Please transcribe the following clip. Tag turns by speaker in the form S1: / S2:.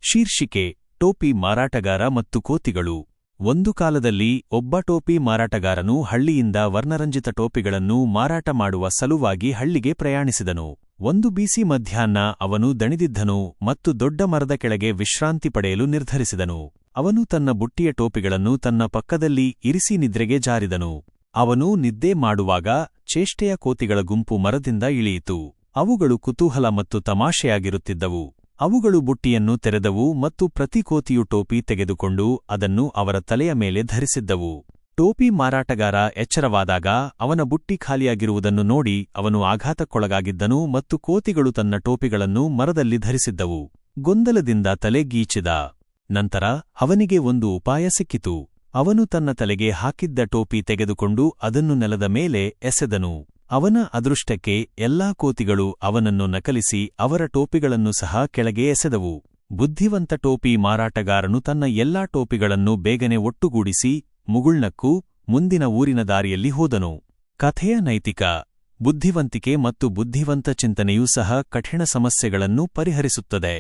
S1: ಶೀರ್ಷಿಕೆ: ಟೋಪಿ ಮಾರಾಟಗಾರ ಮತ್ತು ಕೋತಿಗಳು. ಒಂದು ಕಾಲದಲ್ಲಿ ಒಬ್ಬ ಟೋಪಿ ಮಾರಾಟಗಾರನು ಹಳ್ಳಿಯಿಂದ ವರ್ಣರಂಜಿತ ಟೋಪಿಗಳನ್ನು ಮಾರಾಟ ಮಾಡುವ ಸಲುವಾಗಿ ಹಳ್ಳಿಗೆ ಪ್ರಯಾಣಿಸಿದನು. ಒಂದು ಬೀಸಿ ಮಧ್ಯಾಹ್ನ ಅವನು ದಣಿದಿದ್ದನು ಮತ್ತು ದೊಡ್ಡ ಮರದ ಕೆಳಗೆ ವಿಶ್ರಾಂತಿ ಪಡೆಯಲು ನಿರ್ಧರಿಸಿದನು. ಅವನು ತನ್ನ ಬುಟ್ಟಿಯ ಟೋಪಿಗಳನ್ನು ತನ್ನ ಪಕ್ಕದಲ್ಲಿ ಇರಿಸಿ ನಿದ್ರೆಗೆ ಜಾರಿದನು. ಅವನು ನಿದ್ದೆ ಮಾಡುವಾಗ ಚೇಷ್ಟೆಯ ಕೋತಿಗಳ ಗುಂಪು ಮರದಿಂದ ಇಳಿಯಿತು. ಅವುಗಳು ಕುತೂಹಲ ಮತ್ತು ತಮಾಷೆಯಾಗಿರುತ್ತಿದ್ದವು. ಅವುಗಳು ಬುಟ್ಟಿಯನ್ನು ತೆರೆದವು ಮತ್ತು ಪ್ರತಿ ಕೋತಿಯು ಟೋಪಿ ತೆಗೆದುಕೊಂಡು ಅದನ್ನು ಅವರ ತಲೆಯ ಮೇಲೆ ಧರಿಸಿದ್ದವು. ಟೋಪಿ ಮಾರಾಟಗಾರ ಎಚ್ಚರವಾದಾಗ ಅವನ ಬುಟ್ಟಿ ಖಾಲಿಯಾಗಿರುವುದನ್ನು ನೋಡಿ ಅವನು ಆಘಾತಕ್ಕೊಳಗಾಗಿದ್ದನು ಮತ್ತು ಕೋತಿಗಳು ತನ್ನ ಟೋಪಿಗಳನ್ನು ಮರದಲ್ಲಿ ಧರಿಸಿದ್ದವು. ಗೊಂದಲದಿಂದ ತಲೆ ಗೀಚಿದ. ನಂತರ ಅವನಿಗೆ ಒಂದು ಉಪಾಯ ಸಿಕ್ಕಿತು. ಅವನು ತನ್ನ ತಲೆಗೆ ಹಾಕಿದ್ದ ಟೋಪಿ ತೆಗೆದುಕೊಂಡು ಅದನ್ನು ನೆಲದ ಮೇಲೆ ಎಸೆದನು. ಅವನ ಅದೃಷ್ಟಕ್ಕೆ ಎಲ್ಲಾ ಕೋತಿಗಳು ಅವನನ್ನು ನಕಲಿಸಿ ಅವರ ಟೋಪಿಗಳನ್ನು ಸಹ ಕೆಳಗೆ ಎಸೆದವು. ಬುದ್ಧಿವಂತ ಟೋಪಿ ಮಾರಾಟಗಾರನು ತನ್ನ ಎಲ್ಲಾ ಟೋಪಿಗಳನ್ನು ಬೇಗನೆ ಒಟ್ಟುಗೂಡಿಸಿ ಮುಗುಳ್ನಕ್ಕೂ ಮುಂದಿನ ಊರಿನ ದಾರಿಯಲ್ಲಿ ಹೋದನು. ಕಥೆಯ ನೈತಿಕ: ಬುದ್ಧಿವಂತಿಕೆ ಮತ್ತು ಬುದ್ಧಿವಂತ ಚಿಂತನೆಯೂ ಸಹ ಕಠಿಣ ಸಮಸ್ಯೆಗಳನ್ನು ಪರಿಹರಿಸುತ್ತದೆ.